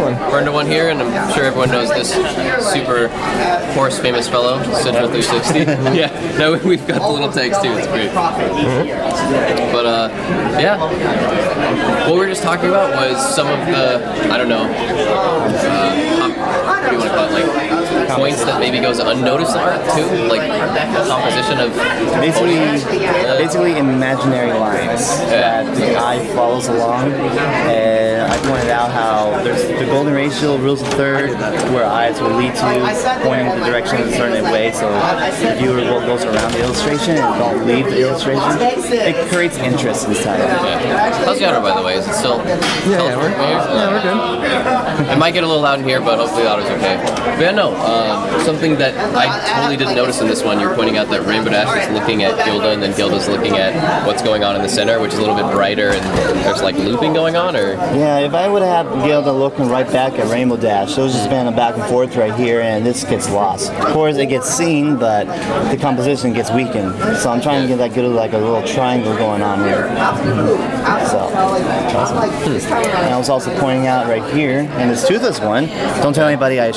one. We're into one here, and I'm sure everyone knows this super horse famous fellow, Tsitra360. Yeah, no, we've got the little tags too. It's great. But yeah, what we were just talking about was some of the, I don't know, what do you want to call it, like points that maybe goes unnoticed in art too, like composition of basically imaginary lines that the eye follows along. And I pointed out how there's the golden ratio, rules of third, where eyes will lead to pointing the direction in a certain way. So the viewer goes around the illustration and don't leave the illustration. It creates interest inside of it. Yeah. How's the audio, by the way? Is it still? Yeah, we're good. It might get a little loud in here, but hopefully the audio's okay. But yeah, no, something that I totally didn't notice in this one, you're pointing out that Rainbow Dash is looking at Gilda, and then Gilda's looking at what's going on in the center, which is a little bit brighter, and there's like looping going on, or? Yeah, if I would have Gilda looking right back at Rainbow Dash, those just been a back and forth right here, and this gets lost. Of course, it gets seen, but the composition gets weakened. So I'm trying to get that good, like a little triangle going on here. So, awesome. And I was also pointing out right here, in this toothless one, don't tell anybody I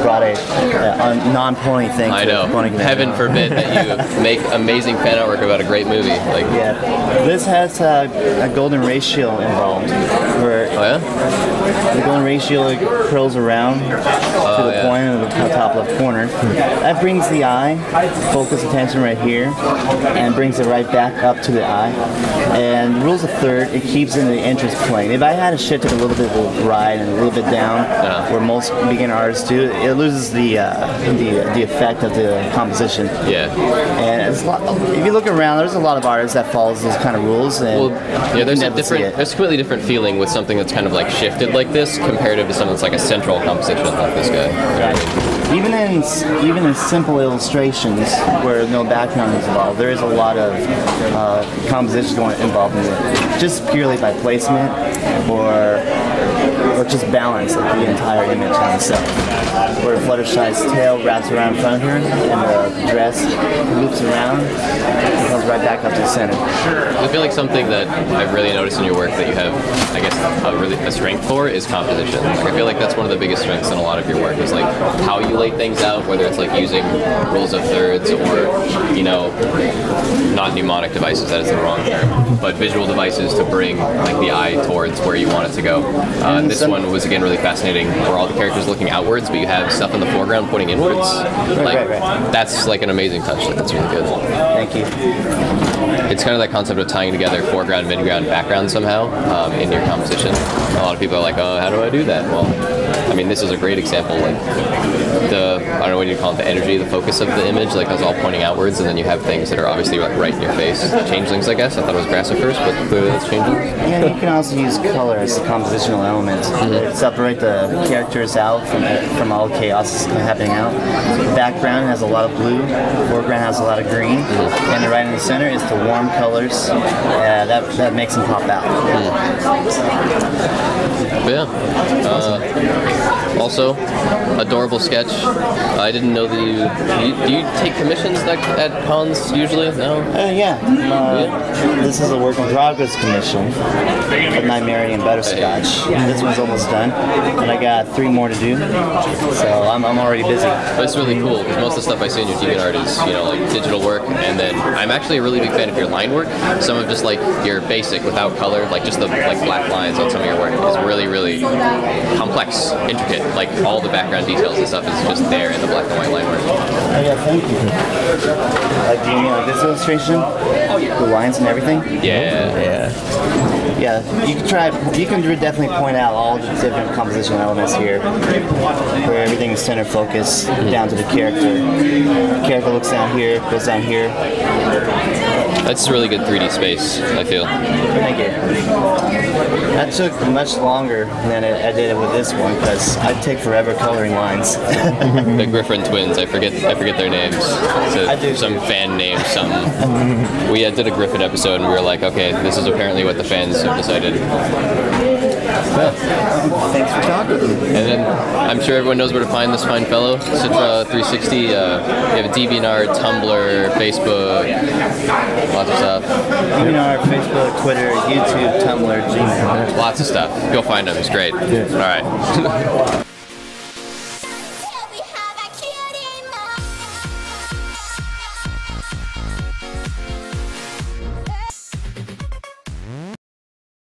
brought a non-pony thing. I know. Heaven forbid that you make amazing fan artwork about a great movie. Like, yeah, this has a golden ratio involved, where the golden ratio curls around to the point of the top left corner. That brings the eye, focus attention right here, and brings it right back up to the eye. And rules of third, it keeps in the interest plane. If I had to shift it a little bit right and a little bit down, where most beginner artists do, it loses the effect of the composition. Yeah. And it's a lot, if you look around, there's a lot of artists that follows those kind of rules. And there's a completely different feeling with something that's kind of like shifted like this, comparative to something that's like a central composition like this guy. Right. Even in simple illustrations where no background is involved, there is a lot of compositions involved in it, just purely by placement or just balance of the entire image on itself. Where Fluttershy's tail wraps around in front of her, and the dress loops around and comes right back up to the center. I feel like something that I've really noticed in your work that you have, I guess, a strength for is composition. Like, I feel like that's one of the biggest strengths in a lot of your work, is like how you lay things out, whether it's like using rules of thirds or, you know, not mnemonic devices, that is the wrong term, but visual devices to bring like the eye towards where you want it to go. This one was again really fascinating, where all the characters looking outwards, but you have stuff in the foreground pointing inwards. Right. That's like an amazing touch. That's really good. Thank you. It's kind of that concept of tying together foreground, midground, background somehow in your composition. A lot of people are like, oh, how do I do that? Well, I mean, this is a great example. Like I don't know what you call it, the energy, the focus of the image, like it's all pointing outwards, and then you have things that are obviously like right in your face. Changelings, I guess. I thought it was grass at first, but clearly that's changelings. Yeah, you can also use color as a compositional element. Separate the characters out from all chaos happening out. The background has a lot of blue, the foreground has a lot of green, and right in the center is the warm colors. That makes them pop out. Yeah. Also, adorable sketch. I didn't know that do you take commissions at cons usually? No? Yeah. This is a work in progress commission of Nightmare and Butterscotch. This one's almost done, and I got 3 more to do, so I'm already busy. But it's really cool, because most of the stuff I see in your DeviantArt is, you know, like digital work, and then I'm actually a really big fan of your line work. Some of just like your basic without color, like just the like black lines on some of your work is really, really complex, intricate. Like all the background details and stuff is just there in the black and white line work. Oh yeah, thank you. Like, do you mean like this illustration? The lines and everything? Yeah. Yeah, you can definitely point out all the different composition elements here, where everything is center focus down to the character. The character looks down here, goes down here. That's really good 3D space, I feel. Thank you. That took much longer than I did it with this one, because I take forever coloring lines. The Griffin twins, I forget their names. I do some fan name, something. We did a Griffin episode, and we were like, okay, this is apparently what the fans have decided. Thanks for talking to me. And then I'm sure everyone knows where to find this fine fellow, Tsitra360. You have a DeviantArt, Tumblr, Facebook, lots of stuff. DeviantArt, Facebook, Twitter, YouTube, Tumblr, Gmail. Lots of stuff. Go find him. It's great. All right.